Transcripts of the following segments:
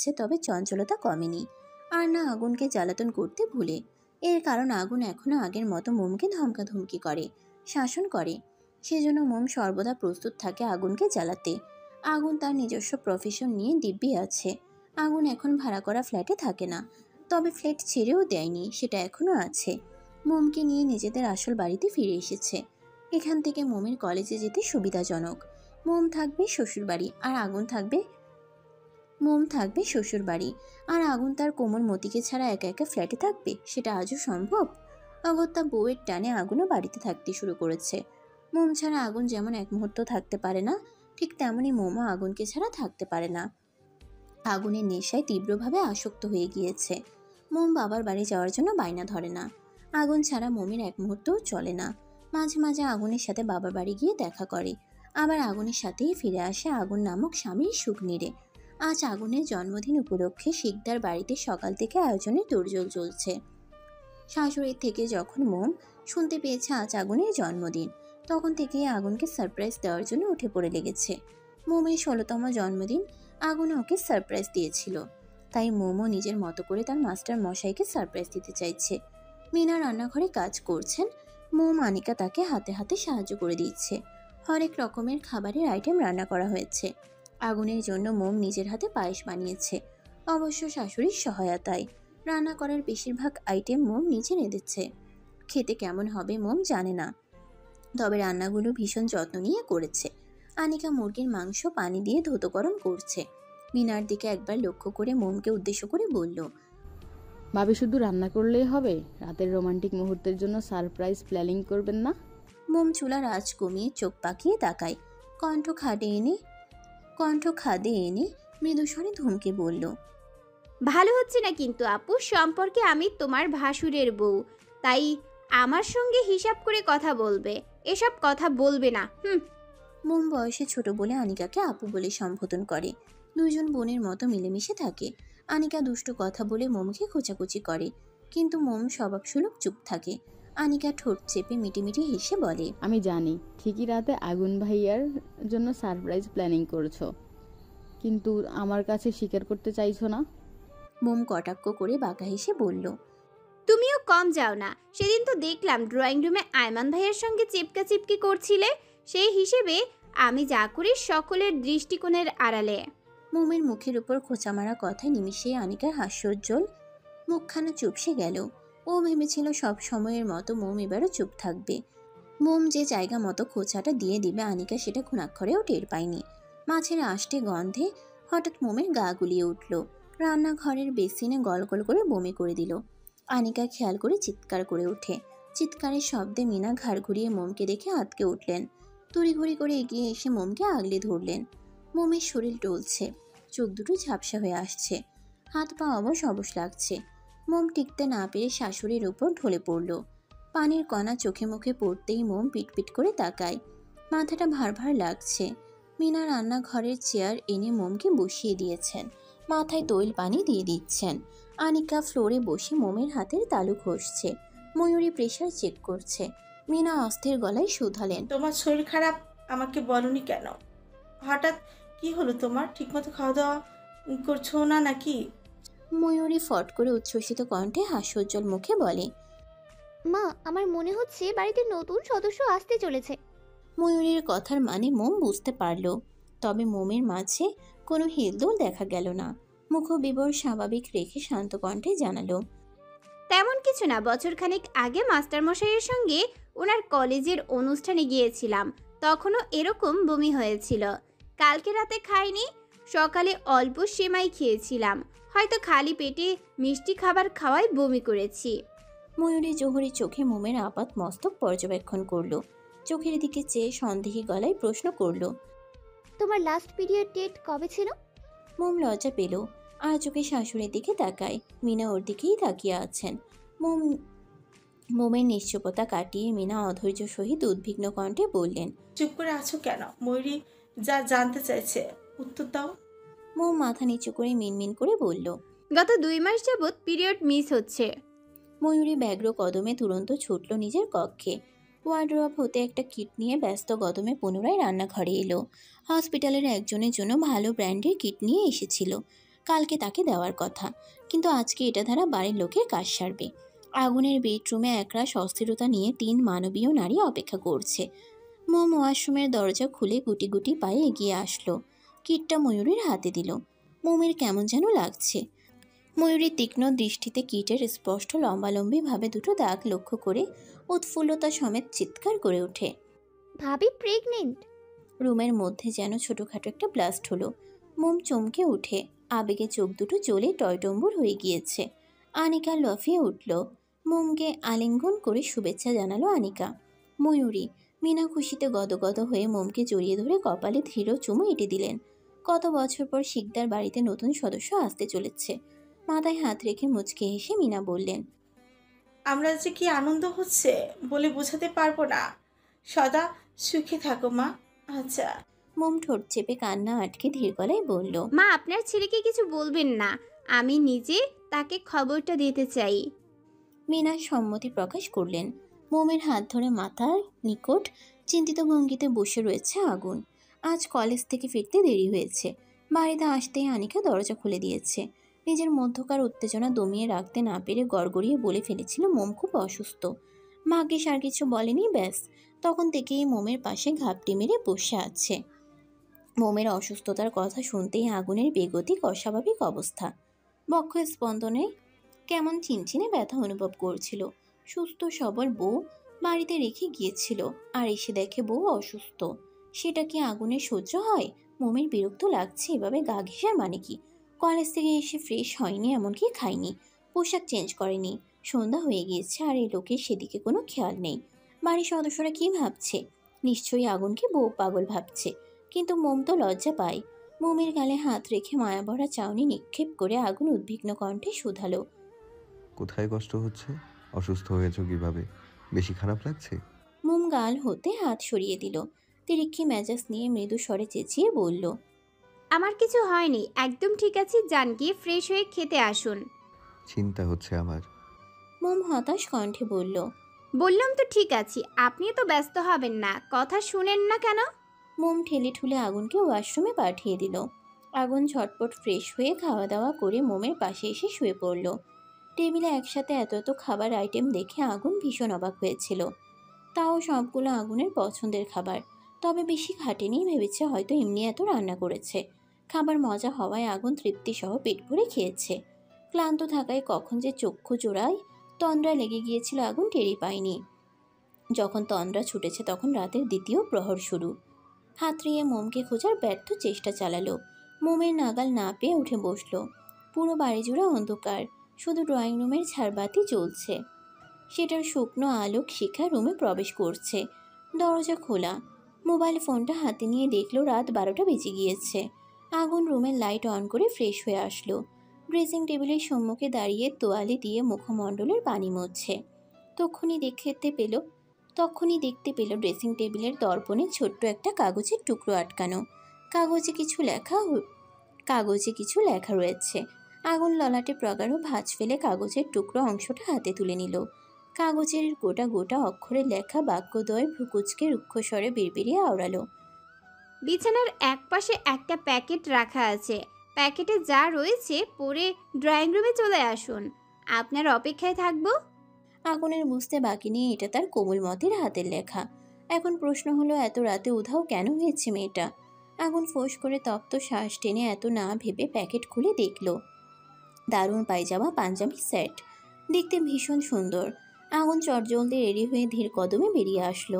দিচ্ছে, তবে চঞ্চলতা কমেনি। আর না আগুনকে জ্বালাতন করতে ভুলে। এর কারণ আগুন এখনো আগের মতো মোমকে ধমকাধমকি করে, শাসন করে। সেজন্য মোম সর্বদা প্রস্তুত থাকে আগুনকে জ্বালাতে। আগুন তার নিজস্ব প্রফেশন নিয়ে দিব্যি আছে। আগুন এখন ভাড়া করা ফ্ল্যাটে থাকে না, তবে ফ্ল্যাট ছেড়েও দেয়নি, সেটা এখনো আছে। মোমকে নিয়ে নিজেদের আসল বাড়িতে ফিরে এসেছে। এখান থেকে মোমের কলেজে যেতে সুবিধাজনক। মোম থাকবে শ্বশুরবাড়ি আর আগুন থাকবে শ্বশুরবাড়ি, আর আগুন তার কোমল মতিকে ছাড়া একা একা ফ্ল্যাটে থাকবে, সেটা আজও সম্ভব? অগত্যা বউয়ের টানে আগুনও বাড়িতে থাকতে শুরু করেছে। মোম ছাড়া আগুন যেমন এক মুহূর্ত থাকতে পারে না, ঠিক তেমনই মোমও আগুনকে ছাড়া থাকতে পারে না। আগুনের নেশায় তীব্রভাবে আসক্ত হয়ে গিয়েছে। মোম বাবার বাড়ি যাওয়ার জন্য বায়না ধরে না। আগুন ছাড়া মোমের এক মুহূর্তও চলে না। মাঝে মাঝে আগুনের সাথে বাবার বাড়ি গিয়ে দেখা করে, আবার আগুনের সাথেই ফিরে আসে আগুন নামক স্বামীর সুখ নিরে। আজ আগুনের জন্মদিন উপলক্ষে শিকদার বাড়িতে সকাল থেকে আয়োজনে তোড়জোড় চলছে। শাশুড়ির থেকে যখন মোম শুনতে পেয়েছে আজ আগুনের জন্মদিন, তখন থেকেই আগুনকে সারপ্রাইজ দেওয়ার জন্য উঠে পড়ে লেগেছে। মোমের 16তম জন্মদিন, আগুন ওকে সারপ্রাইজ দিয়েছিল, তাই মোমও নিজের মতো করে তার মাস্টার মশাইকে সারপ্রাইজ দিতে চাইছে। মিনা রান্নাঘরে কাজ করছেন, মোম আনিকা তাকে হাতে হাতে সাহায্য করে দিচ্ছে। হরেক রকমের খাবারের আইটেম রান্না করা হয়েছে। আগুনের জন্য মোম নিজের হাতে পায়েস বানিয়েছে, অবশ্য শাশুড়ির সহায়তায়। রান্না করার বেশিরভাগ আইটেম মোম নিজে রেঁধেছে। খেতে কেমন হবে মোম জানে না, তবে রান্নাগুলো ভীষণ যত্ন নিয়ে করেছে। আনিকা মুরগির মাংস পানি দিয়ে ধৌত গরম করছে। মিনার দিকে একবার লক্ষ্য করে মোমকে উদ্দেশ্য করে বলল, ভাবি শুধু রান্না করলেই হবে? রাতের রোমান্টিক মুহূর্তের জন্য সারপ্রাইজ প্ল্যানিং করবেন না? মোম চুলার আঁচ কমিয়ে চোখ পাকিয়ে তাকায়। কণ্ঠ খাদে এনে মৃদুস্বরে ধমকে বলল, ভালো হচ্ছে না কিন্তু আপু, সম্পর্কে আমি তোমার ভাসুরের বউ, তাই আমার সঙ্গে হিসাব করে কথা বলবে, এসব কথা বলবে না। মোম বয়সে ছোট বলে আনিকাকে আপু বলে সম্বোধন করে। দুইজন বোনের মতো মিলেমিশে থাকে। আনিকা দুষ্টু কথা বলে মোমকে খোঁচাখুচি করে, কিন্তু মোম স্বভাবসুলভ চুপ থাকে। আনিকা ঠোঁট চেপে মিটিমিটি হেসে বলে, আমি জানি ঠিকই রাতে আগুন ভাইয়ার জন্য সারপ্রাইজ প্ল্যানিং করছো, কিন্তু আমার কাছে স্বীকার করতে চাইছো না। মোম কটাক্ষ করে বাঁকা হেসে বলল, তুমিও কম যাও না, সেদিন তো দেখলাম ড্রয়িং রুমে আয়মান ভাইয়ের সঙ্গে চিপকা চিপকি করছিলে, সেই হিসেবে আমি যা করি সকলের দৃষ্টিকোণের আড়ালে। মোমের মুখের উপর খোঁচা মারা কথায় নিমিষেই আনিকার হাস্যোজ্জ্বল মুখখানা চুপসে গেল। ও ভেবেছিল সব সময়ের মতো মোম এবারও চুপ থাকবে। মোম যে জায়গা মতো খোঁচাটা দিয়ে দিবে, আনিকা সেটা ঘুণাক্ষরেও টের পায়নি। মাছের আষ্টে গন্ধে হঠাৎ মোমের গা গুলিয়ে উঠল। রান্নাঘরের বেসিনে গল গল করে বমি করে দিল। আনিকা খেয়াল করে চিৎকার করে ওঠে। চিৎকারের শব্দে মিনা ঘাড় ঘুরিয়ে মোমকে দেখে আঁতকে উঠলেন। তড়িঘড়ি করে এগিয়ে এসে মোমকে আগলে ধরলেন। মোমের শরীর টলছে, চোখ দুটো ঝাপসা হয়ে আসছে, হাত পা অবশ অবশ লাগছে। মোম টিকতে না পেরে শাশুড়ির উপর ঢলে পড়ল। পানির কণা চোখে মুখে পড়তেই মোম পিটপিট করে তাকায়। মাথাটা ভার ভার লাগছে। মিনা রান্নাঘরের চেয়ার এনে মোমকে বসিয়ে দিয়েছেন, মাথায় তৈল পানি দিয়ে দিচ্ছেন। আনিকা ফ্লোরে বসে মোমের হাতের তালু ঘষছে। ময়ূরী প্রেশার চেক করছে। মিনা অস্থির গলায় শুধালেন, তোমার শরীর খারাপ, আমাকে বলনি কেন? হঠাৎ কি হলো তোমার? ঠিকমতো খাওয়া দাওয়া করছো না নাকি? ময়ূরী ফট করে উচ্ছ্বসিত কণ্ঠে হাস্যোজ্জ্বল মুখে বলে, মা, আমার মনে হচ্ছে বাড়িতে নতুন সদস্য আসতে চলেছে। ময়ূরীর কথার মানে মোম বুঝতে পারল, তবে মোমের মাঝে কোনো হিলদোল দেখা গেল না। মুখবিবর স্বাভাবিক রেখে শান্ত কণ্ঠে জানালো, তেমন কিছু না, বছরখানেক আগে মাস্টারমশাইয়ের সঙ্গে ওনার কলেজের অনুষ্ঠানে গিয়েছিলাম, তখনও এরকম বমি হয়েছিল। কালকে রাতে খাইনি, সকালে অল্প সেমাই খেয়েছিলাম, হয়তো খালি পেটে মিষ্টি খাবার খাওয়ায় বমি করেছি। ময়ূরী জোহরি চোখে মোমের আপাত মস্তক পর্যবেক্ষণ করলো। চোখের দিকে চেয়ে সন্দেহী গলায় প্রশ্ন করলো, তোমার লাস্ট পিরিয়ড ডেট কবে ছিল? মোম লজ্জা পেল, আর চোখে শাশুড়ির দিকে তাকায়। মিনা ওর দিকেই তাকিয়ে আছেন। মোমের নিশ্চুপতা কাটিয়ে মিনা অধৈর্য সহিত উদ্বিগ্ন কণ্ঠে বললেন, চুপ করে আছো কেন? ময়ূরী যা জানতে চাইছে উত্তর দাও। মোম মাথা নিচু করে মিনমিন করে বলল, গত 2 মাস যাবৎ পিরিয়ড মিস হচ্ছে। ময়ূরী ব্যগ্র কদমে তুরন্ত ছুটল নিজের কক্ষে। ওয়ার্ড্রপ হতে একটা কিট নিয়ে ব্যস্ত কদমে পুনরায় রান্নাঘরে এলো। হসপিটালের একজনের জন্য ভালো ব্র্যান্ডের কিট নিয়ে এসেছিল। কালকে তাকে দেওয়ার কথা, কিন্তু আজকে এটা দ্বারা বাড়ির লোকের কাজ সারবে। আগুনের বেডরুমে একরাশ অস্থিরতা নিয়ে 3 মানবীয় নারী অপেক্ষা করছে। মোম ওয়াশরুমের দরজা খুলে গুটি গুটি পায়ে এগিয়ে আসলো। কিটটা ময়ূরীর হাতে দিল। মোমের কেমন যেন লাগছে। ময়ূরী তীক্ষ্ণ দৃষ্টিতে কিটের স্পষ্ট লম্বালম্বিভাবে দুটো দাগ লক্ষ্য করে উৎফুল্লতা সমেত চিৎকার করে ওঠে। ভাবি প্রেগনেন্ট। রুমের মধ্যে যেন ছোটখাটো একটা ব্লাস্ট হলো। মোম চমকে উঠে, আবেগে চোখ দুটো জ্বলে টয়টম্বুর হয়ে গিয়েছে। আনিকা লাফিয়ে উঠল। মোমকে আলিঙ্গন করে শুভেচ্ছা জানালো আনিকা। ময়ূরী, মিনা খুশিতে গদগদ হয়ে মোমকে জড়িয়ে ধরে কপালে ধীর চুমু এঁটে দিলেন। কত বছর পর শিকদার বাড়িতে নতুন সদস্য আসতে চলেছে। মাথায় হাত রেখে মুচকে হেসে মিনা বললেন, আমরা যে কি আনন্দ হচ্ছে বলে বোঝাতে পারবো না। সদা সুখে থাকো মা। আচ্ছা। মোম ঠোঁট চেপে কান্না আটকে ধীর গলায় বলল, মা, আপনার ছেলেকে কিছু বলবেন না, আমি নিজে তাকে খবরটা দিতে চাই। মিনা সম্মতি প্রকাশ করলেন। মোমের হাত ধরে মাথার নিকট চিন্তিত ভঙ্গিতে বসে রয়েছে আগুন। আজ কলেজ থেকে ফিরতে দেরি হয়েছে। বাড়িতে আসতেই আনিকা দরজা খুলে দিয়েছে। নিজের মধ্যকার উত্তেজনা দমিয়ে রাখতে না পেরে গড়গড়িয়ে বলে ফেলেছিল মোম খুব অসুস্থ। ভাগ্যিস আর কিছু বলেনি, ব্যাস। তখন থেকেই মোমের পাশে ঘাপটি মেরে বসে আছে। মোমের অসুস্থতার কথা শুনতেই আগুনের বেগতিক অস্বাভাবিক অবস্থা। বক্ষ স্পন্দনে কেমন চিনচিনে ব্যথা অনুভব করছিল। সুস্থ সবল বউ বাড়িতে রেখে গিয়েছিল, আর এসে দেখে বউ অসুস্থ। সেটা কি আগুনের সহ্য হয়? মোমের বিরক্ত লাগছে এভাবে গা ঘেঁষার মানে কি? কলেজ থেকে এসে ফ্রেশ হয়নি, এমনকি খায়নি, পোশাক চেঞ্জ করেনি। সন্ধ্যা হয়ে গিয়েছে আর এই লোকের সেদিকে কোনো খেয়াল নেই। বাড়ির সদস্যরা কি ভাবছে? নিশ্চয়ই আগুনকে বউ পাগল ভাবছে। কিন্তু মোম তো লজ্জা পায়। মোমের গালে হাত রেখে মায়াভরা চাউনি নিক্ষেপ করে আগুন উদ্বিগ্ন কণ্ঠে শুধালো, কোথায় কষ্ট হচ্ছে? অসুস্থ হয়েছো কিভাবে? বেশি খারাপ লাগছে? মোম গাল হতে হাত সরিয়ে দিল। তিরিক্ষি মেজাজ নিয়ে মৃদু স্বরে চেঁচিয়ে বলল, আমার কিছু হয়নি, একদম ঠিক আছি, যান গিয়ে ফ্রেশ হয়ে খেতে আসুন। চিন্তা হচ্ছে আমার। মোম হতাশ কণ্ঠে বলল। বললাম তো ঠিক আছি, আপনি তো ব্যস্ত হবেন না, কথা শুনেন না কেন? মোম ঠেলে ঠুলে আগুনকে ওয়াশরুমে পাঠিয়ে দিল। আগুন ঝটপট ফ্রেশ হয়ে খাওয়া দাওয়া করে মোমের পাশে এসে শুয়ে পড়ল। টেবিলে একসাথে এত এত খাবার আইটেম দেখে আগুন ভীষণ অবাক হয়েছিল। তাও সবগুলো আগুনের পছন্দের খাবার। তবে বেশি খাটেনি, ভেবেছে হয়তো এমনি এত রান্না করেছে। খাবার মজা হওয়ায় আগুন তৃপ্তিসহ পেট ভরে খেয়েছে। ক্লান্ত থাকায় কখন যে চক্ষু জোড়ায় তন্দ্রা লেগে গিয়েছিল আগুন টেরই পায়নি। যখন তন্দ্রা ছুটেছে তখন রাতের দ্বিতীয় প্রহর শুরু। হাতড়িয়ে মোমকে খোঁজার ব্যর্থ চেষ্টা চালালো। মোমের নাগাল না পেয়ে উঠে বসলো। পুরো বাড়ি জুড়ে অন্ধকার, শুধু ড্রয়িং রুমের ঝাড়বাতি জ্বলছে। সেটার শুকনো আলোক শিখা রুমে প্রবেশ করছে। দরজা খোলা। মোবাইল ফোনটা হাতে নিয়ে দেখলো রাত 12টা বেজে গিয়েছে। আগুন রুমের লাইট অন করে ফ্রেশ হয়ে আসলো। ড্রেসিং টেবিলের সম্মুখে দাঁড়িয়ে তোয়ালে দিয়ে মুখমণ্ডলের পানি মুছছে। তখনই দেখতে পেল ড্রেসিং টেবিলের দর্পণে ছোট্ট একটা কাগজের টুকরো আটকানো। কাগজে কিছু লেখা রয়েছে। আগুন ললাটে প্রগাঢ় ভাঁজ ফেলে কাগজের টুকরো অংশটা হাতে তুলে নিল। কাগজের গোটা গোটা অক্ষরে লেখা বাক্যদ্বয় ভ্রুকুচকে রুক্ষস্বরে বিড়বিড়িয়ে আওড়ালো, বিছানার একপাশে একটা প্যাকেট রাখা আছে, প্যাকেটে যা রয়েছে পরে ড্রয়িং রুমে চলে আসুন, আপনার অপেক্ষায় থাকবো। আগুনের বুঝতে বাকি নেই এটা তার কোমলমতির হাতের লেখা। এখন প্রশ্ন হলো, এত রাতে উধাও কেন হয়েছে মেয়েটা? আগুন ফোঁস করে তপ্ত শ্বাস টেনে এত না ভেবে প্যাকেট খুলে দেখল। দারুণ পায়জামা পাঞ্জাবি সেট, দেখতে ভীষণ সুন্দর। আগুন চটজলদি রেডি হয়ে ধীর কদমে বেরিয়ে আসলো।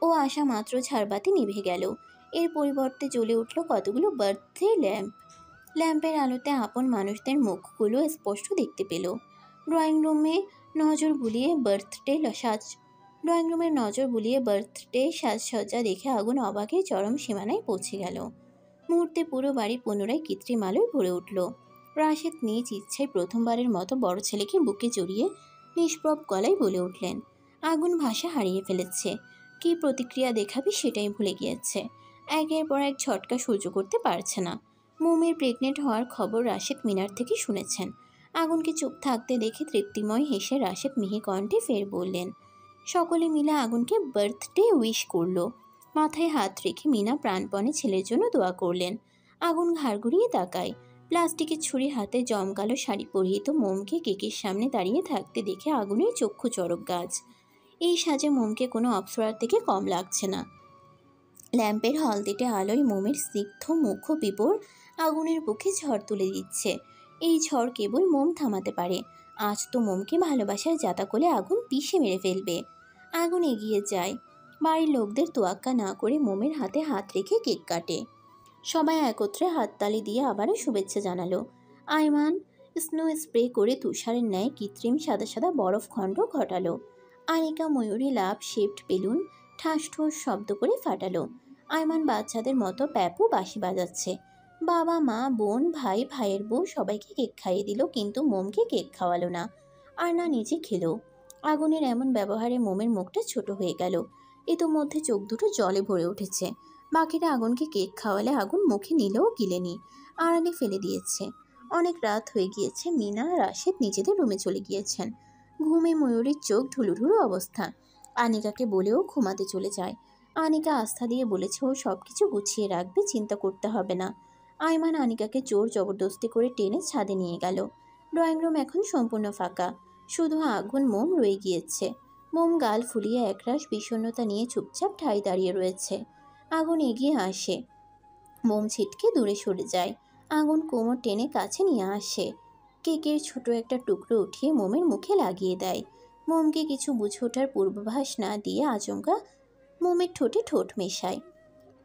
ও আসা মাত্র ঝাড়বাতি নিভে গেল। এর পরিবর্তে জ্বলে উঠল কতগুলো বার্থডে ল্যাম্প। ল্যাম্পের আলোতে আপন মানুষদের মুখগুলো স্পষ্ট দেখতে পেল। ড্রয়িং রুমে নজর বুলিয়ে বার্থডে সাজসজ্জা দেখে আগুন অবাকের চরম সীমানায় পৌঁছে গেল। মুহূর্তে পুরো বাড়ি পুনরায় কৃত্রিম আলোয় ভরে উঠল। রাশেদ নিজ ইচ্ছায় প্রথমবারের মতো বড় ছেলেকে বুকে জড়িয়ে নিষ্প্রভ গলায় বলে উঠলেন। আগুন ভাষা হারিয়ে ফেলেছে। কী প্রতিক্রিয়া দেখাবে সেটাই ভুলে গিয়েছে। একের পর এক ঝটকা সহ্য করতে পারছে না। মোমের প্রেগনেন্ট হওয়ার খবর রাশেদ মিনার থেকে শুনেছেন। আগুনকে চুপ থাকতে দেখে তৃপ্তিময় হেসে রাশেদ মিহি কণ্ঠে ফের বললেন। সকলে মিলে আগুনকে বার্থডে উইশ করলো। মাথায় হাত রেখে মিনা প্রাণপণে ছেলের জন্য দোয়া করলেন। আগুন ঘাড় ঘুরিয়ে তাকায়। প্লাস্টিকের ছুরি হাতে জমকালো শাড়ি পরিহিত মোমকে কেকের সামনে দাঁড়িয়ে থাকতে দেখে আগুনের চক্ষু চড়ক গাছ। এই সাজে মোমকে কোনো অপ্সরার থেকে কম লাগছে না। ল্যাম্পের হলদেটে আলোয় মোমের স্নিগ্ধ মুখ বিবর আগুনের বুকে ঝড় তুলে দিচ্ছে। এই ঝড় কেবল মোম থামাতে পারে। আজ তো মোমকে ভালোবাসার জাতাকলে আগুন পিষে মেরে ফেলবে। আগুন এগিয়ে যায়, বাড়ির লোকদের তোয়াক্কা না করে মোমের হাতে হাত রেখে কেক কাটে। সবাই একত্রে হাততালি দিয়ে আবারও শুভেচ্ছা জানালো। আয়মান স্নো স্প্রে করে তুষারের ন্যায় কৃত্রিম সাদা সাদা বরফ খণ্ড ঘটালো। আনিকা ময়ূরী লাভ শেপড বেলুন ঠাস ঠোস শব্দ করে ফাটালো। আয়মান বাচ্চাদের মতো প্যাপু বাঁশি বাজাচ্ছে। বাবা মা বোন ভাই ভাইয়ের বউ সবাইকে কেক খাইয়ে দিল, কিন্তু মোমকে কেক খাওয়ালো না, আর না নিজে খেলো। আগুনের এমন ব্যবহারে মোমের মুখটা ছোট হয়ে গেল। ইতোমধ্যে চোখ দুটো জলে ভরে উঠেছে। বাকিরা আগুনকে কেক খাওয়ালে আগুন মুখে নিলেও গিলেনি, আড়ালে ফেলে দিয়েছে। অনেক রাত হয়ে গিয়েছে। মিনা রাশেদ নিজেদের রুমে চলে গিয়েছেন। ঘুমে ময়ূরীর চোখ ঢুলুঢুলু অবস্থা। আনিকাকে বলেও ঘুমাতে চলে যায়। আনিকা আস্থা দিয়ে বলেছে ও সব কিছু গুছিয়ে রাখবে, চিন্তা করতে হবে না। আয়মান আনিকাকে জোর জবরদস্তি করে টেনে ছাদে নিয়ে গেল। ড্রয়িং রুম এখন সম্পূর্ণ ফাঁকা, শুধু আগুন মোম রয়ে গিয়েছে। মোম গাল ফুলিয়ে একরাশ বিষণ্ণতা নিয়ে চুপচাপ ঠাই দাঁড়িয়ে রয়েছে। আগুন এগিয়ে আসে, মোম ছিটকে দূরে সরে যায়। আগুন কোমর টেনে কাছে নিয়ে আসে, কেকের ছোট একটা টুকরো উঠিয়ে মোমের মুখে লাগিয়ে দেয়। মোমকে কিছু বুঝে ওঠার পূর্বাভাস না দিয়ে আচমকা মোমের ঠোঁটে ঠোঁট মেশায়।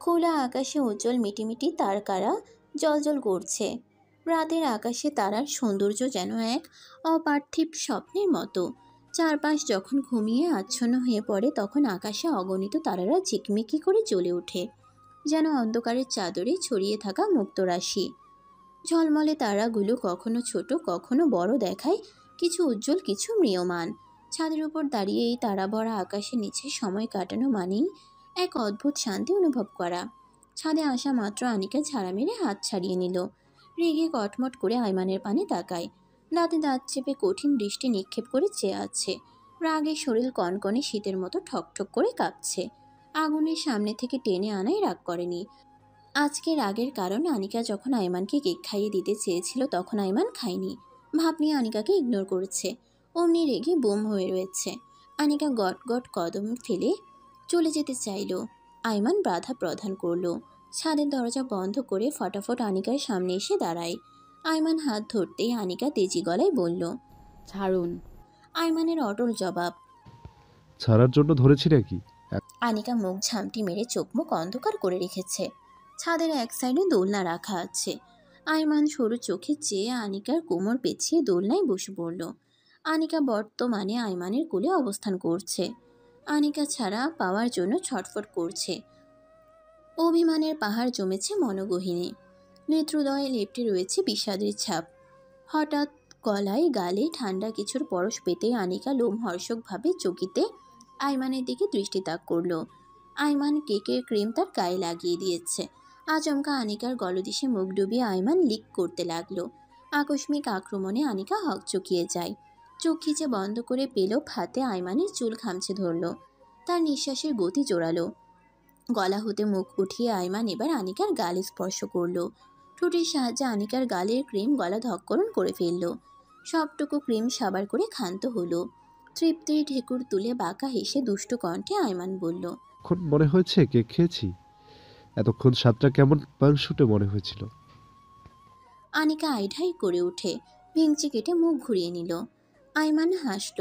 খোলা আকাশে উজ্জ্বল মিটিমিটি তারকারা জ্বলজ্বল করছে। রাতের আকাশে তারার সৌন্দর্য যেন এক অপার্থিব স্বপ্নের মতো। চারপাশ যখন ঘুমিয়ে আচ্ছন্ন হয়ে পড়ে, তখন আকাশে অগণিত তারারা ঝিকমিকি করে জ্বলে ওঠে, যেন অন্ধকারের চাদরে ছড়িয়ে থাকা মুক্তরাশি। ঝলমলে তারাগুলো কখনো ছোট কখনো বড় দেখায়, কিছু উজ্জ্বল কিছু ম্রিয়মান। ছাদের উপর দাঁড়িয়ে এই তারা ভরা আকাশের নিচে সময় কাটানো মানেই এক অদ্ভুত শান্তি অনুভব করা। ছাদে আসা মাত্র আনিকা ঝাড়া মেরে হাত ছাড়িয়ে নিল। রেগে কটমট করে আয়মানের পানে তাকায়। দাঁতে দাঁত চেপে কঠিন দৃষ্টি নিক্ষেপ করে চেয়ে আছে। রাগে শরীর কনকনে শীতের মতো ঠকঠক করে কাঁপছে। আগুনের সামনে থেকে টেনে আনাই রাগ করেনি। আজকে রাগের কারণ, আনিকা যখন আয়মানকে কেক খাইয়ে দিতে চেয়েছিল তখন আয়মান খায়নি। ভাব নিয়ে আনিকাকে ইগনোর করেছে। অমনি রেগে বোম হয়ে রয়েছে। আনিকা গট গট কদম ফেলে চলে যেতে চাইল। আয়মান বাধা প্রদান করলো। ছাদের দরজা বন্ধ করে ফটাফট আনিকার সামনে এসে দাঁড়ায়। আয়মান হাত ধরতেই আনিকা তেজি গলায় বলল, ছাড়ুন। আয়মানের অটল জবাব, ছাড়ার জন্য ধরেছি নাকি? আনিকা মুখ ঝামটি মেরে চোখ মুখ অন্ধকার করে রেখেছে। ছাদের এক সাইডে দোলনা রাখা আছে। আয়মান সরু চোখে চেয়ে আনিকার কোমর পেঁচিয়ে দোলনায় বসে পড়ল। আনিকা বর্তমানে আয়মানের কোলে অবস্থান করছে। আনিকা ছাড়া পাওয়ার জন্য ছটফট করছে। অভিমানের পাহাড় জমেছে মনোগহীনে। নেত্রদয়ে লেপ্টে রয়েছে বিষাদের ছাপ। হঠাৎ গলায় গালে ঠান্ডা কিছুর পরশ পেতে আনিকা লোমহর্ষকভাবে চকিতে আয়মানের দিকে দৃষ্টিতাক করল। আয়মান কেকের ক্রিম তার গায়ে লাগিয়ে দিয়েছে। আচমকা আনিকার গলদেশে মুখ ডুবিয়ে আয়মান লিক করতে লাগলো। আকস্মিক আক্রমণে আনিকা হকচকিয়ে যায়। চোখ খিচে বন্ধ করে পেল হাতে আয়মানের চুল খামচে ধরল। তার নিঃশ্বাসের গতি জোরালো। গলা হতে মুখ উঠিয়ে আয়মান এবার আনিকার গালে স্পর্শ করলো। ঠোঁটের সাহায্যে আনিকার গালের ক্রিম গলা ধক্করণ করে ফেলল। সবটুকু ক্রিম সাবার করে ক্ষান্ত হলো। তৃপ্তির ঢেকুর তুলে বাঁকা হেসে দুষ্ট কণ্ঠে আয়মান বলল, এখন মনে হয়েছে কেক খেয়েছি? এতক্ষণ স্বাদটা কেমন পাংশুটে মনে হয়েছিল। আনিকা আইঢাই করে উঠে ভেঙচি কেটে মুখ ঘুরিয়ে নিল। আয়মান হাসল।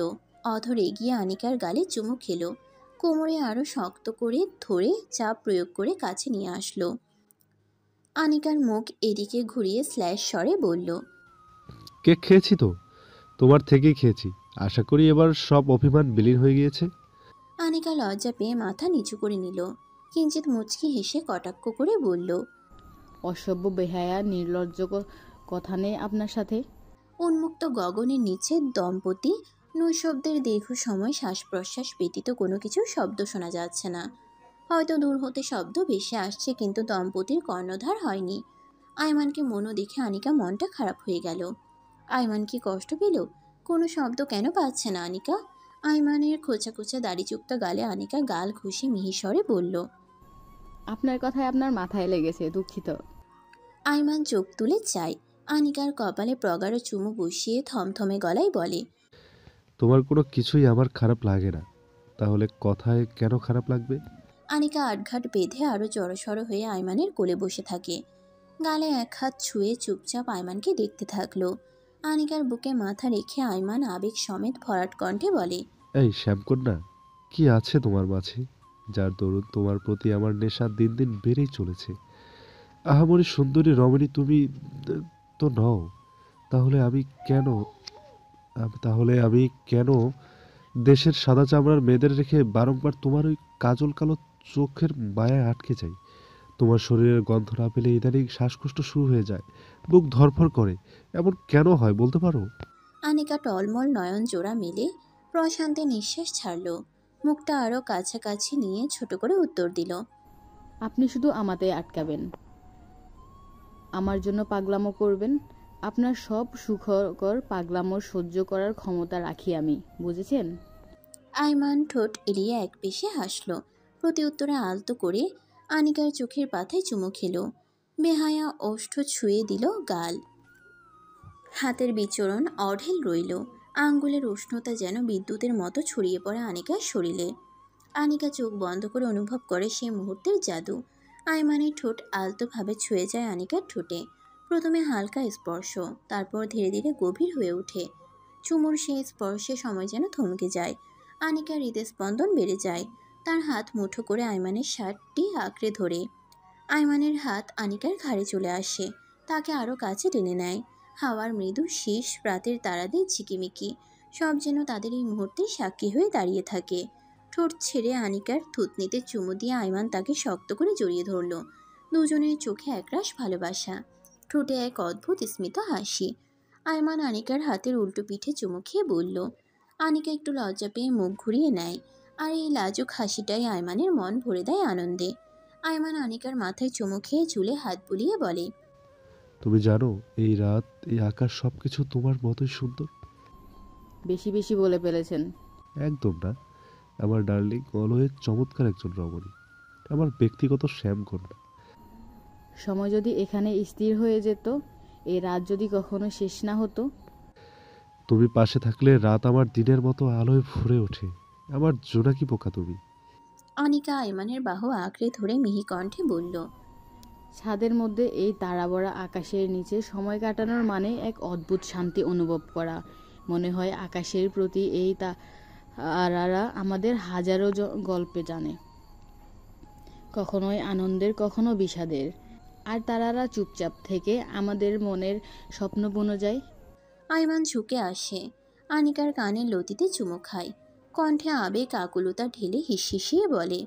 অধর এগিয়ে আনিকার গালে চুমু খেলো। কোমরে আরো শক্ত করে ধরে চাপ প্রয়োগ করে কাছে নিয়ে আসলো। আনিকার মুখ এদিকে ঘুরিয়ে স্ল্যাশ স্বরে বলল, কেক খেয়েছি তো, তোমার থেকেই খেয়েছি। আশা করি এবার সব অভিমান বিলীন হয়ে গিয়েছে। আনিকা লজ্জা পেয়ে মাথা নিচু করে নিল। কিঞ্চিত মুচকি হেসে কটাক্ষ করে বলল, অসভ্য বেহায়া নির্লজ্জ কথা নেই আপনার সাথে। উন্মুক্ত গগনের নিচে দম্পতি নৈশব্দের দীর্ঘ সময় শ্বাস প্রশ্বাস ব্যতীত কোনো কিছু শব্দ শোনা যাচ্ছে না। হয়তো দূর হতে শব্দ ভেসে আসছে, কিন্তু দম্পতির কর্ণধার হয়নি। আয়মানকে মনও দেখে আনিকা মনটা খারাপ হয়ে গেল। আয়মান কি কষ্ট পেল? কোনো শব্দ কেন পাচ্ছে না আনিকা? আয়মানের খোঁচা খোঁচা দাড়িযুক্ত গালে আনিকা গাল ঘুষে মিহিস্বরে বলল, আপনার কথায় আপনার মাথায় লেগেছে, দুঃখিত। আয়মান চোখ তুলে চায়। আনিকার কপালে প্রগাঢ় চুমু বসিয়ে থমথমে গলায় বলে, তোমার কোনো কিছুই আমার খারাপ লাগে না, তাহলে কথায় কেন খারাপ লাগবে? আনিকা আটঘাট বেঁধে আরো জড়সড় হয়ে আয়মানের কোলে বসে থাকে। গালে এক হাত ছুঁয়ে চুপচাপ আয়মানকে দেখতে থাকলো। আনিকার বুকে মাথা রেখে আয়মান আবেগ সমেত ভরাট কণ্ঠে বলে, এই শ্যামকন্যা, কি আছে তোমার মাঝে যার দরুন তোমার প্রতি আমার নেশা দিন দিন বেড়েই চলেছে? আহামরি সুন্দরী রমণী তুমি তো নও। তাহলে আমি কেন তাহলে আমি কেন দেশের সাদা চামড়ার মেয়েদের রেখে বারংবার তোমার ওই কাজল কালো চোখের মায়ায় আটকে যাই? তোমার শরীরের গন্ধ না পেলে ইদানিং শ্বাসকষ্ট শুরু হয়ে যায়, বুক ধড়ফড় করে। এমন কেন হয় বলতে পারো? আনিকা টলমল নয়ন জোড়া মেলে প্রশান্তে নিঃশ্বাস ছাড়ল। মুখটা আরো কাছাকাছি নিয়ে ছোট করে উত্তর দিল, আপনি শুধু আমাতে আটকাবেন, আমার জন্য পাগলামো করবেন। আপনার সব সুখকর পাগলামো সহ্য করার ক্ষমতা রাখি আমি, বুঝেছেন? আয়মান ঠোঁট এড়িয়ে এক পেশে হাসল। প্রতি উত্তরে আলতো করে আনিকার চোখের পাতায় চুমু খেল। বেহায়া ওষ্ঠ ছুঁয়ে দিল গাল। হাতের বিচরণ অঢেল রইল। আঙ্গুলের উষ্ণতা যেন বিদ্যুতের মতো ছড়িয়ে পড়ে আনিকার শরীরে। আনিকা চোখ বন্ধ করে অনুভব করে সেই মুহূর্তের জাদু। আয়মানের ঠোঁট আলতোভাবে ছুঁয়ে যায় আনিকার ঠোঁটে। প্রথমে হালকা স্পর্শ, তারপর ধীরে ধীরে গভীর হয়ে ওঠে। চুমুর সেই স্পর্শে সময় যেন থমকে যায়। আনিকার হৃদস্পন্দন বেড়ে যায়। তার হাত মুঠো করে আয়মানের শার্টটি আঁকড়ে ধরে। আয়মানের হাত আনিকার ঘাড়ে চলে আসে, তাকে আরও কাছে টেনে নেয়। হাওয়ার মৃদু শীষ, রাতের তারাদের ঝিকিমিকি, সব যেন তাদের এই মুহূর্তে সাক্ষী হয়ে দাঁড়িয়ে থাকে। ঠোঁট ছেড়ে আনিকার থুতনিতে চুমু দিয়ে আয়মান তাকে শক্ত করে জড়িয়ে ধরল। দুজনের চোখে একরাশ ভালোবাসা, ঠোঁটে এক অদ্ভুত স্মিত হাসি। আয়মান আনিকার হাতের উল্টো পিঠে চুমু খেয়ে বলল। আনিকা একটু লজ্জা পেয়ে মুখ ঘুরিয়ে নেয়, আর এই লাজুক হাসিটাই আয়মানের মন ভরে দেয় আনন্দে। আয়মান আনিকার মাথায় চুমু খেয়ে চুলে হাত বুলিয়ে বলে, তুমি জানো, এই রাত, এই আকাশ সবকিছু তোমার মতোই সুন্দর। বেশি বেশি বলে ফেলেছেন। একদম না, আমার ডার্লিং অলওয়েজ চমৎকার একজন রমণী, আমার ব্যক্তিগত শ্যামকন্যা। সময় যদি এখানে স্থির হয়ে যেত, এই রাত যদি কখনো শেষ না হতো। তুমি পাশে থাকলে রাত আমার দিনের মতো আলোয় ভরে ওঠে। আমার জোনাকি পোকা তুমি। আনিকা আয়মানের বাহু আঁকড়ে ধরে মিহি কণ্ঠে বলল, ছাদের মধ্যে এই তারাভরা আকাশের নিচে সময় কাটানোর মানে এক অদ্ভুত শান্তি অনুভব করা। মনে হয় আকাশের প্রতি এই তারারা আমাদের হাজারো গল্পে জানে, কখনোই আনন্দের, কখনো বিষাদের। আর তারারা চুপচাপ থেকে আমাদের মনের স্বপ্ন বুনে যায়। আয়মান ঝুঁকে আসে, আনিকার কানের লতিতে চুমু খায়। কণ্ঠে আবেগ আকুলতা ঢেলে হিসিয়ে বলে,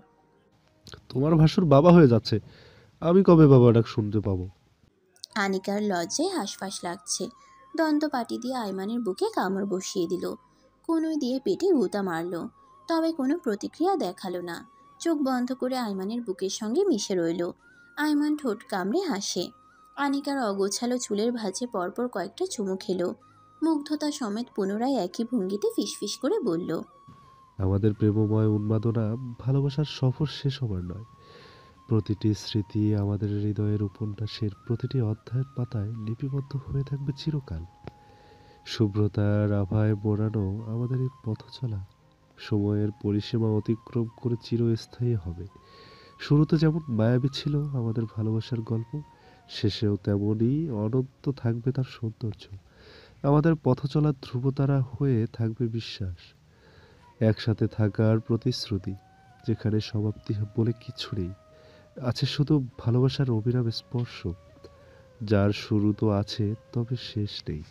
তোমার ভাসুর বাবা হয়ে যাচ্ছে, আমি কবে বাবা ডাক শুনতে পাবো? আনিকার লজ্জায় হাঁসফাঁস লাগছে। দন্তপাটি দিয়ে আয়মানের বুকে কামড় বসিয়ে দিল। কনুই দিয়ে পেটে গুঁতা মারল, তবে কোনো প্রতিক্রিয়া দেখালো না। চোখ বন্ধ করে আয়মানের বুকের সঙ্গে মিশে রইল। আয়মান ঠোঁট কামড়ে হাসে। আনিকার অগোছালো চুলের ভাঁজে পরপর কয়েকটা চুমু খেলো। মুগ্ধতা সমেত পুনরায় একই ভঙ্গিতে ফিসফিস করে বলল, আমাদের প্রেমময় উন্মাদনা ভালোবাসার সফর শেষ হবার নয়। প্রতিটি স্মৃতি আমাদের হৃদয়ের উপন্যাসের প্রতিটি অধ্যায়ের পাতায় লিপিবদ্ধ হয়ে থাকবে চিরকাল। শুভ্রতার আভায় মোড়ানো আমাদের এই পথ চলা সময়ের পরিসীমা অতিক্রম করে চিরস্থায়ী হবে। শুরুতে যেমন মায়াবী ছিল আমাদের ভালোবাসার গল্প, শেষেও তেমনই অনন্ত থাকবে তার সৌন্দর্য। আমাদের পথ চলার ধ্রুবতারা হয়ে থাকবে বিশ্বাস, একসাথে থাকার প্রতিশ্রুতি, যেখানে সমাপ্তি বলে কিছু নেই, আছে শুধু ভালোবাসার অবিরাম স্পর্শ, যার শুরু তো আছে তবে শেষ নেই।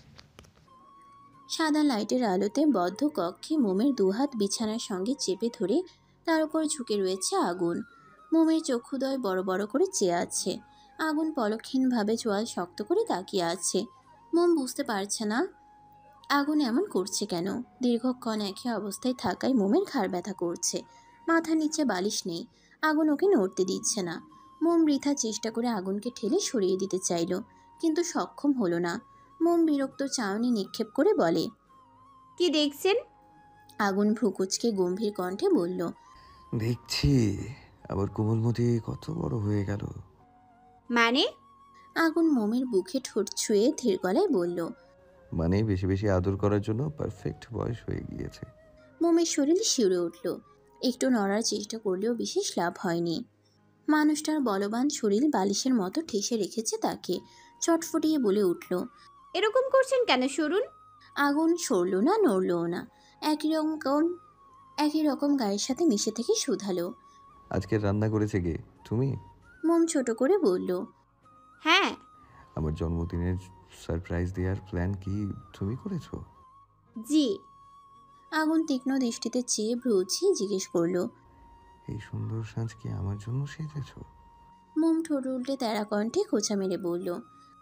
সাদা লাইটের আলোতে বদ্ধ কক্ষে মোমের দুহাত বিছানার সঙ্গে চেপে ধরে তার উপর ঝুঁকে রয়েছে আগুন। মোমের চক্ষুদয় বড় বড় করে চেয়ে আছে। আগুন পলক্ষীনভাবে চোয়াল শক্ত করে তাকিয়ে আছে। মোম বুঝতে পারছে না আগুন এমন করছে কেন। দীর্ঘক্ষণ একই অবস্থায় থাকায় মোমের ঘাড় ব্যথা করছে। মাথার নিচে বালিশ নেই, আগুন ওকে নড়তে দিচ্ছে না। মোম বৃথা চেষ্টা করে আগুনকে ঠেলে সরিয়ে দিতে চাইল, কিন্তু সক্ষম হলো না। মোম বিরক্ত চাউনি নিক্ষেপ করে বলে, কি দেখছেন? আগুন ভ্রুকুচকে গম্ভীর কণ্ঠে বলল, দেখছি আবার কোমলমতি কত বড় হয়ে গেল। মানে? আগুন মোমের বুকে ঠোঁট ছুঁয়ে ধীর গলায় বলল, মানে বেশি বেশি আদর করার জন্য পারফেক্ট বয়স হয়ে গিয়েছে। মোমের শরীর শিউরে উঠল। একটু নড়ার চেষ্টা করলেও বিশেষ লাভ হয়নি। মানুষটার বলবান শরীর বালিশের মতো ঠেসে রেখেছে তাকে। চটফটিয়ে বলে উঠল। এরকম করছেন কেন সরুন? আগুন সরল না, নড়লও না। একই রকম গায়ের সাথে মিশে থেকে শুধালো। আজকে রান্না করেছে কে? তুমি? মোম ছোট করে বলল, হ্যাঁ। আমার জন্মদিনের সারপ্রাইজ দেওয়ার প্ল্যান কি তুমি করেছো? জি। আগুন তীক্ষ্ণ দৃষ্টিতে চেয়ে ভ্রু উঁচিয়ে জিজ্ঞেস করলো, এই সুন্দর সাজ কি আমার জন্য সেজেছো? মোম ঠোঁট উল্টে তেরা কণ্ঠে খোঁচা মেরে বলল,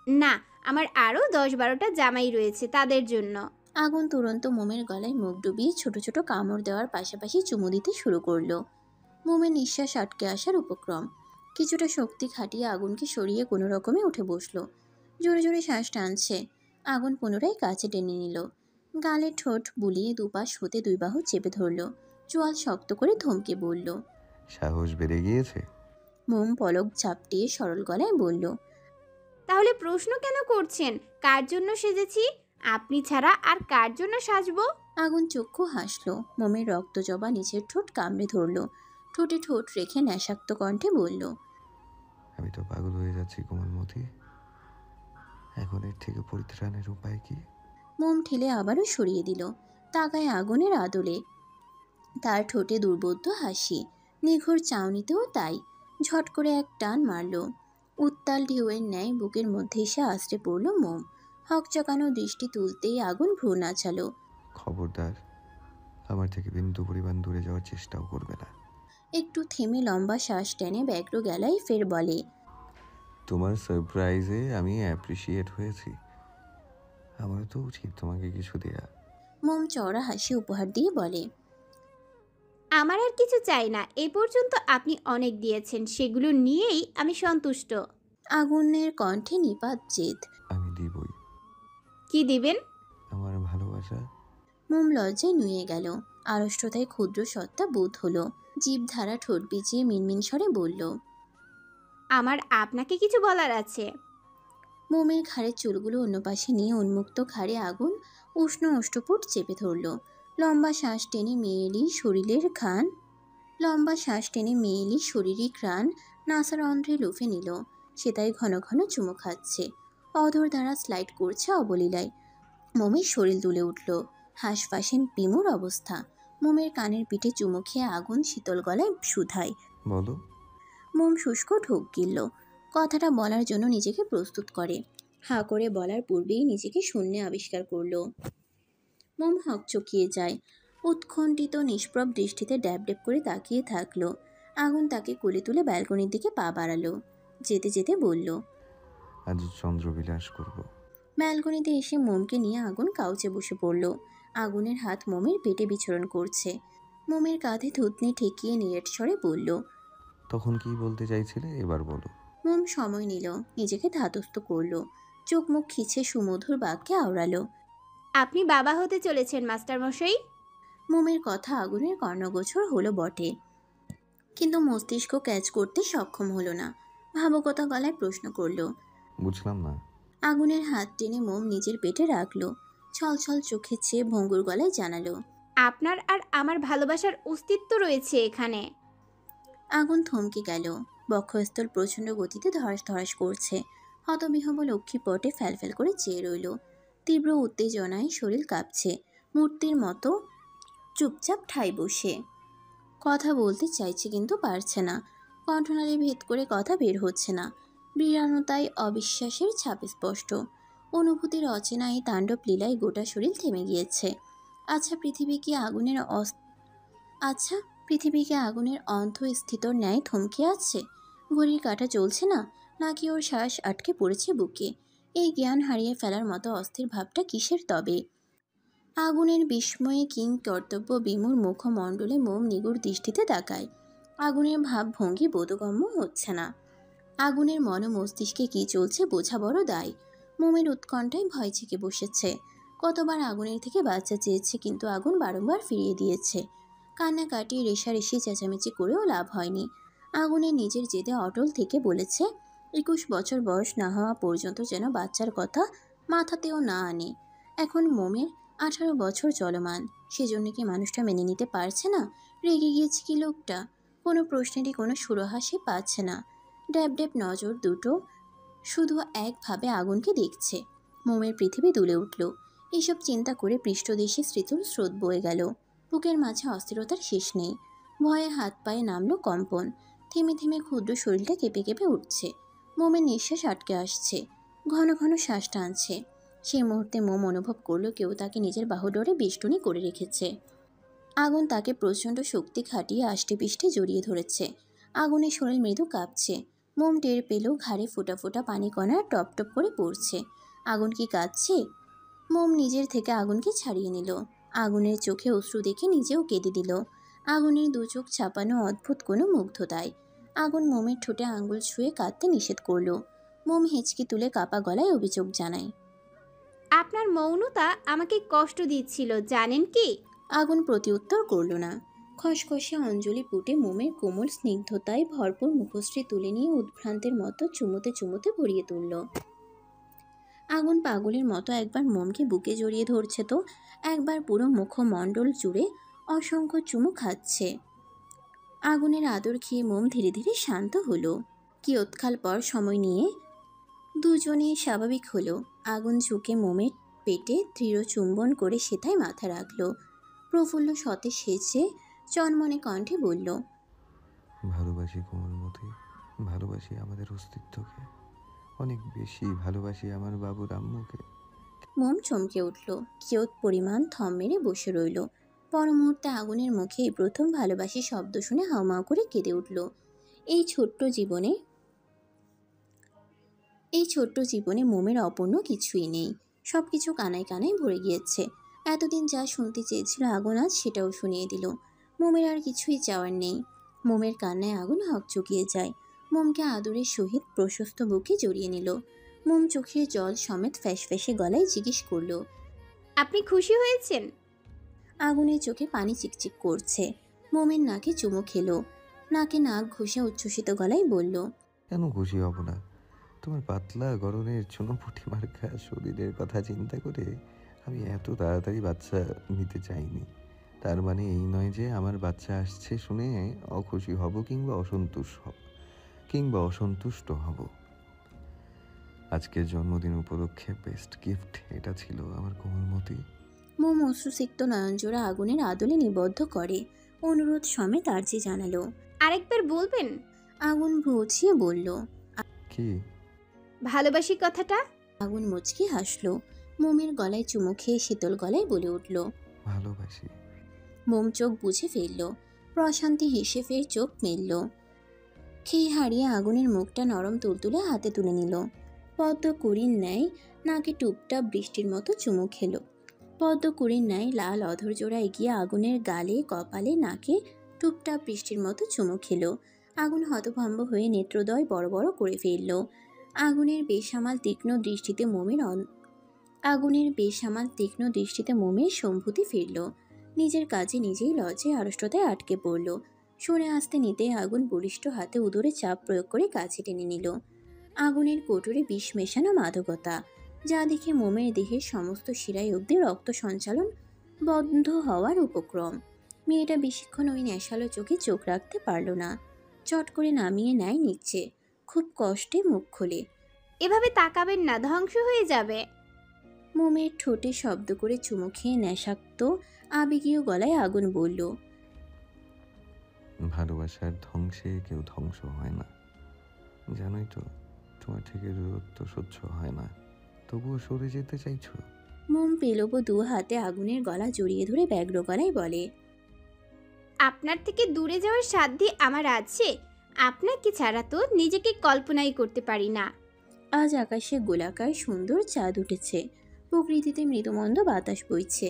না, আমার আরও 10-12টা জামাই রয়েছে, তাদের জন্য। আগুন তুরন্ত মোমের গলায় মুখ ডুবিয়ে ছোট ছোট কামড় দেওয়ার পাশাপাশি চুমু দিতে শুরু করলো। মোমের নিঃশ্বাস আটকে আসার উপক্রম। কিছুটা শক্তি খাটিয়ে আগুনকে সরিয়ে কোনো রকমে উঠে বসলো। জোরে জোরে শ্বাস টানছে। আগুন পুনরায় কাছে টেনে নিল। গালে ঠোঁট বুলিয়ে দুপাশ হতে দুই বাহু চেপে ধরল। চোয়াল শক্ত করে ধমকে বলল। সাহস বেড়ে গিয়েছে? মোম পলক ঝাপটিয়ে সরল গলায় বলল, তাহলে প্রশ্ন কেন করছেন কার জন্য সেজেছি? আপনি ছাড়া আর কার জন্য সাজবো? আগুন চক্ষু হাসল। মোমের রক্ত জবা নিচের ঠোঁট কামড়ে ধরল। ঠোঁটে ঠোঁট রেখে নেশাক্ত কণ্ঠে বলল, আমি তো পাগল হয়ে যাচ্ছি কোমলমতি। এখন এর থেকে পরিত্রাণের উপায় কি? মোম ঠেলে আবারও সরিয়ে দিল। তাকায় আগুনের আদলে। তার ঠোঁটে দুর্বোধ্য হাসি। নিঘুর চাউনিতেও তাই। ঝট করে এক টান মারল। উত্তাল ঢেউয়ের ন্যায় বুকের মধ্যে এসে আছড়ে পড়ল মোম। হকচকানো দৃষ্টি তুলতেই আগুন ভ্রু নাচালো। খবরদার, আমার থেকে বিন্দু পরিমাণ দূরে যাওয়ার চেষ্টাও করবে না। একটু থেমে লম্বা শ্বাস টেনে ব্যগ্র গলায় ফের বলে, তোমার সারপ্রাইজে আমি অ্যাপ্রিসিয়েট হয়েছি। আমারও তো উচিত তোমাকে কিছু দেয়া। মোম চওড়া হাসি উপহার দিয়ে বলে, আমার আর কিছু চাই না, এ পর্যন্ত আপনি অনেক দিয়েছেন, সেগুলো নিয়েই আমি সন্তুষ্ট। আগুনের কণ্ঠে নিপাত জেদ। আমি দিবই। কি দিবেন? আমার ভালোবাসা। মোম লজ্জায় নুয়ে গেল। আড়ষ্টতায় ক্ষুদ্র সত্তা বোধ হলো। জিভ ধারা ঠোঁট বিচিয়ে মিনমিন স্বরে বলল, আমার আপনাকে কিছু বলার আছে। মোমের ঘাড়ের চুলগুলো অন্য পাশে নিয়ে উন্মুক্ত ঘাড়ে আগুন উষ্ণ অষ্টপুট চেপে ধরল। লম্বা শ্বাস টেনে মেয়েলি শরীরী ঘ্রাণ নাসার অন্ধ্রে লুফে নিল। সে তাই ঘন ঘন চুমো খাচ্ছে। অধর দ্বারা স্লাইড করছে অবলীলায়। মোমের শরীর দুলে উঠল। হাঁসফাঁসেন বিমূর অবস্থা। মোমের কানের পিঠে চুমো খেয়ে আগুন শীতল গলায় শুধায়, বলো। মোম শুষ্ক ঢোক গিলল। কথাটা বলার জন্য নিজেকে প্রস্তুত করে। হাঁ করে বলার পূর্বেই নিজেকে শূন্যে আবিষ্কার করল। মোম হকচকিয়ে যায়। উৎকণ্ঠিত নিষ্প্রভ দৃষ্টিতে ড্যাব ড্যাব করে তাকিয়ে থাকলো। আগুন তাকে কোলে তুলে ব্যালকনির দিকে পা বাড়ালো। যেতে যেতে বলল, আজ চন্দ্রবিলাস করব। ব্যালকনিতে এসে মোমকে নিয়ে আগুন কাউচে বসে পড়ল। আগুনের হাত মোমের পেটে বিচরণ করছে। মোমের কাঁধে থুতনি ঠেকিয়ে নিরেট স্বরে বলল, তখন কি বলতে চাইছিলে, এবার বলো। মোম সময় নিল। নিজেকে ধাতস্থ করল। চোখ মুখ খিচে সুমধুর বাক্যে আওড়ালো, আপনি বাবা হতে চলেছেন মাস্টারমশাই। মোমের কথা আগুনের কর্ণগোচর হলো বটে, কিন্তু মস্তিষ্ক ক্যাচ করতে সক্ষম হলো না। ভাবুকতা গলায় প্রশ্ন করল। বুঝলাম না। আগুনের হাত টেনে মোম নিজের পেটে রাখলো। ছলছল চোখে চেয়ে ভঙ্গুর গলায় জানালো, আপনার আর আমার ভালোবাসার অস্তিত্ব রয়েছে এখানে। আগুন থমকে গেল। বক্ষস্থল প্রচণ্ড গতিতে ধরাস ধরাস করছে। হতবিহব লক্ষ্মী পটে ফ্যালফ্যাল করে চেয়ে রইল। তীব্র উত্তেজনায় শরীর কাঁপছে। মূর্তির মতো চুপচাপ ঠাই বসে। কথা বলতে চাইছে কিন্তু পারছে না। কণ্ঠনালী ভেদ করে কথা বের হচ্ছে না। বিড়ানতায় অবিশ্বাসের ছাপ স্পষ্ট। অনুভূতির অচেনায় তাণ্ডব লীলায় গোটা শরীর থেমে গিয়েছে। আচ্ছা পৃথিবী কি আগুনের অন্তঃস্থিতর ন্যায় থমকে আছে? ঘড়ির কাঁটা চলছে না, নাকি ওর শ্বাস আটকে পড়েছে বুকে? এই জ্ঞান হারিয়ে ফেলার মতো অস্থির ভাবটা কিসের তবে? আগুনের বিস্ময়ে কিং কর্তব্য বিমূর মুখমণ্ডলে মোম নিগুড় দৃষ্টিতে তাকায়। আগুনের ভাবভঙ্গি বোধগম্য হচ্ছে না। আগুনের মস্তিষ্কে কি চলছে বোঝা বড় দায়। মোমের উৎকণ্ঠায় ভয় ছেকে বসেছে। কতবার আগুনের থেকে বাচ্চা চেয়েছে, কিন্তু আগুন বারংবার ফিরিয়ে দিয়েছে। কান্নাকাটি রেশারেশি চেঁচামেচি করেও লাভ হয়নি। আগুনের নিজের জেদে অটল থেকে বলেছে, 21 বছর বয়স না হওয়া পর্যন্ত যেন বাচ্চার কথা মাথাতেও না আনে। এখন মোমের 18 বছর চলমান। সেজন্য কি মানুষটা মেনে নিতে পারছে না? রেগে গিয়েছে কি লোকটা? কোনো প্রশ্নেরই কোনো সুরাহা সে পাচ্ছে না। ড্যাব ড্যাব নজর দুটো শুধু একভাবে আগুনকে দেখছে। মোমের পৃথিবী দুলে উঠল। এসব চিন্তা করে পৃষ্ঠদেশে স্মৃতির স্রোত বয়ে গেল। বুকের মাঝে অস্থিরতার শেষ নেই। ভয়ে হাত পায়ে নামলো কম্পন। থেমে থেমে ক্ষুদ্র শরীরটা কেঁপে কেঁপে উঠছে। মোমের নিঃশ্বাস আটকে আসছে। ঘন ঘন শ্বাস টানছে। সেই মুহূর্তে মোম অনুভব করলো কেউ তাকে নিজের বাহুডোরে বেষ্টনী করে রেখেছে। আগুন তাকে প্রচণ্ড শক্তি খাটিয়ে আষ্টে পিষ্টে জড়িয়ে ধরেছে। আগুনের শরীর মৃদু কাঁপছে। মোম টের পেল ঘাড়ে ফোঁটা ফোঁটা পানি কণা টপ টপ করে পড়ছে। আগুন কি কাঁদছে? মোম নিজের থেকে আগুনকে ছাড়িয়ে নিল। আগুনের চোখে অশ্রু দেখে নিজেও কেঁদে দিল। আগুনের দু চোখ ছাপানো অদ্ভুত কোনো মুগ্ধতায়। আগুন মোমের ঠোঁটে আঙুল ছুঁয়ে কাঁদতে নিষেধ করল। মোম হেঁচকি তুলে কাপা গলায় অভিযোগ জানায়। আপনার মৌনতা আমাকে কষ্ট দিচ্ছিল, জানেন কি? আগুন প্রতিউত্তর করল না। খসখসে অঞ্জলি পুটে মোমের কোমল স্নিগ্ধতায় ভরপুর মুখশ্রী তুলে নিয়ে উদ্ভ্রান্তের মতো চুমুতে চুমুতে ভরিয়ে তুলল। আগুন পাগলের মতো একবার মোমকে বুকে জড়িয়ে ধরছে তো একবার পুরো মুখমণ্ডল জুড়ে অসংখ্য চুমু খাচ্ছে। আগুনের আদর খেয়ে মোম ধীরে ধীরে শান্ত হলো। কিয়ৎকাল পর সময় নিয়ে দুজনে স্বাভাবিক হলো। আগুন ঝুঁকে মোমের পেটে দৃঢ় চুম্বন করে সেথায় মাথা রাখলো। প্রফুল্ল সতেজ সেজে চনমনে কণ্ঠে বলল, ভালোবাসি কোমলমতি, ভালোবাসি আমাদের অস্তিত্বকে, অনেক বেশি ভালোবাসি আমার বাবুর আম্মুকে। মোম চমকে উঠল। কিয়ৎ পরিমাণ থম মেরে বসে রইল। পর মুহূর্তে আগুনের মুখে এই প্রথম ভালোবাসি শব্দ শুনে হাউমাউ করে কেঁদে উঠল। এই ছোট্ট জীবনে মোমের অপূর্ণ কিছুই নেই। সব কিছু কানায় কানায় ভরে গিয়েছে। এতদিন যা শুনতে চেয়েছিল আগুন আজ সেটাও শুনিয়ে দিল। মোমের আর কিছুই চাওয়ার নেই। মোমের কান্নায় আগুন হকচকিয়ে যায়। মোমকে আদরের সহিত প্রশস্ত বুকে জড়িয়ে নিল। মোম চোখের জল সমেত ফ্যাসফ্যাসে গলায় জিজ্ঞেস করল, আপনি খুশি হয়েছেন? আগুনের চোখে পানি চিকচিক করছে। মোমের নাকে চুমু খেলো। নাকে নাক ঘষে উচ্ছ্বসিত গলায় বলল, কেন খুশি হব না? তোমার পাতলা গরনের চুনোপুটি মার্কা শরীরের কথা চিন্তা করে আমি এত তাড়াতাড়ি বাচ্চা নিতে চাইনি। তার মানে এই নয় যে আমার বাচ্চা আসছে শুনে অখুশি হব কিংবা অসন্তুষ্ট হব। আজকের জন্মদিন উপলক্ষে বেস্ট গিফট এটা ছিল আমার কোমলমতি। মোম অশ্রুসিক্ত নয়নজোড়া আগুনের আদলে নিবদ্ধ করে অনুরোধ সমেত আর্জি জানালো। আরেকবার বলবেন? আগুন ভ্রুছিয়ে বলল, কি? ভালোবাসি কথাটা। আগুন মুচকি হাসলো। মোমের গলায় চুমু খেয়ে শীতল গলায় বলে উঠল, ভালোবাসি। মোম চোখ বুঝে ফেলল। প্রশান্তি হেসে ফের চোখ মেলল। খেয়ে হারিয়ে আগুনের মুখটা নরম তুলতুলে হাতে তুলে নিল। পদ্মকুড়ির ন্যায় নাকে টুপটাপ বৃষ্টির মতো চুমু খেলো। পদ্মকুড়ির ন্যায় লাল অধরজোড়া এগিয়ে আগুনের গালে কপালে নাকে টুপটাপ বৃষ্টির মতো চুমু খেলো। আগুন হতভম্ব হয়ে নেত্রদয় বড় বড় করে ফেলল। আগুনের বেসামাল তীক্ষ্ণ দৃষ্টিতে মোমের সম্ভূতি ফিরল। নিজের কাজে নিজেই লজ্জায় আড়ষ্টতায় আটকে পড়ল। সরে আসতে নিতেই আগুন বলিষ্ঠ হাতে উদরে চাপ প্রয়োগ করে কাছে টেনে নিল। আগুনের কোটরে বিষ মেশানো মাদকতা, যা দেখে মোমের দেহের সমস্ত শিরায় অবধি রক্ত সঞ্চালন বন্ধ হওয়ার উপক্রম। মেয়েটা বেশিক্ষণ ওই নেশালো চোখে চোখ রাখতে পারল না। চট করে নামিয়ে নেয় নিচ্ছে। খুব কষ্টে মুখ খোলে। এভাবে তাকাবেন না, ধ্বংস হয়ে যাবে। মোমের ঠোঁটে শব্দ করে চুমু খেয়ে নেশাক্ত আবেগীয় গলায় আগুন বলল, ভালোবাসার ধ্বংসে কেউ ধ্বংস হয় না, জানোই তো। তোমার থেকে দূরত্ব সহ্য হয় না, তবুও সরে যেতে চাইছো। মোম পেলব দু হাতে আগুনের গলা জড়িয়ে ধরে ব্যগ্র গলায় বলে, আপনার থেকে দূরে যাওয়ার সাধ্য আমার আছে। আপনাকে ছাড়া তো নিজেকে কল্পনাই করতে পারি না। আজ আকাশে গোলাকার সুন্দর চাঁদ উঠেছে। প্রকৃতিতে মৃদুমন্দ বাতাস বইছে।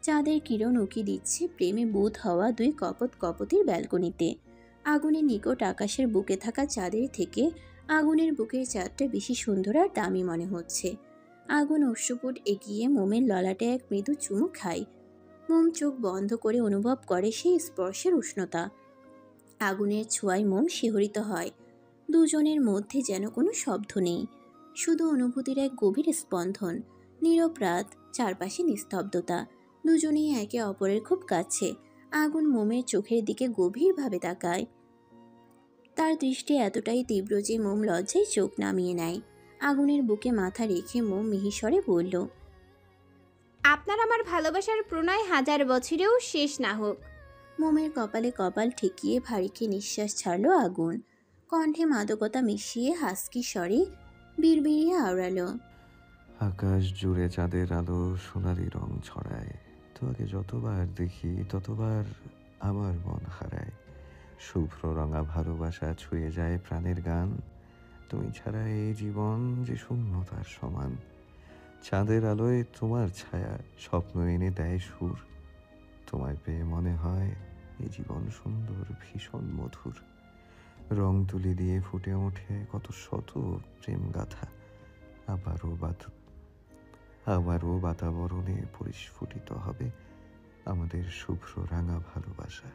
চাঁদের কিরণ উকি দিচ্ছে প্রেমে বুঁদ হওয়া দুই কপতির ব্যালকনিতে। আগুনের নিকট আকাশের বুকে থাকা চাঁদের থেকে আগুনের বুকের চাঁদটা বেশি সুন্দর আর দামি মনে হচ্ছে। আগুন অশ্রুপুট এগিয়ে মোমের ললাটে এক মৃদু চুমু খায়। মোম চোখ বন্ধ করে অনুভব করে সেই স্পর্শের উষ্ণতা। আগুনের ছোঁয়ায় মোম শিহরিত হয়। দুজনের মধ্যে যেন কোনো শব্দ নেই, শুধু অনুভূতির এক গভীর স্পন্দন। নীরব রাত, চারপাশে নিস্তব্ধতা, দুজনেই একে অপরের খুব কাছে। আগুন মোমের চোখের দিকে গভীরভাবে তাকায়। তার দৃষ্টি এতটাই তীব্র যে মোম লজ্জায় চোখ নামিয়ে নেয়। আগুনের বুকে মাথা রেখে মোম মিহিস্বরে বলল, আপনার আমার ভালোবাসার প্রণয় 1000 বছরেও শেষ না হোক। মোমের কপালে কপাল ঠেকিয়ে ভারীকে নিঃশ্বাস ছাড়ল আগুন। কণ্ঠে মাদকতা মিশিয়ে হাসকি স্বরে বিড়বিড়িয়ে আওড়ালো, আকাশ জুড়ে চাঁদের আলো সোনালি রং ছড়ায়। তোমাকে যতবার দেখি ততবার আমার মন হারায়। শুভ্র রঙা ভালোবাসা ছুঁয়ে যায় প্রাণের গান। তুমি ছাড়া এই জীবন যে শূন্যতার সমান। চাঁদের আলোয় তোমার ছায়া স্বপ্ন এনে দেয় সুর। তোমায় পেয়ে মনে হয় এই জীবন সুন্দর, ভীষণ মধুর। রং তুলি দিয়ে ফুটে ওঠে কত শত প্রেম গাথা। আবারও বাতাবরণে পরিস্ফুটিত হবে আমাদের শুভ্র রাঙা ভালোবাসা।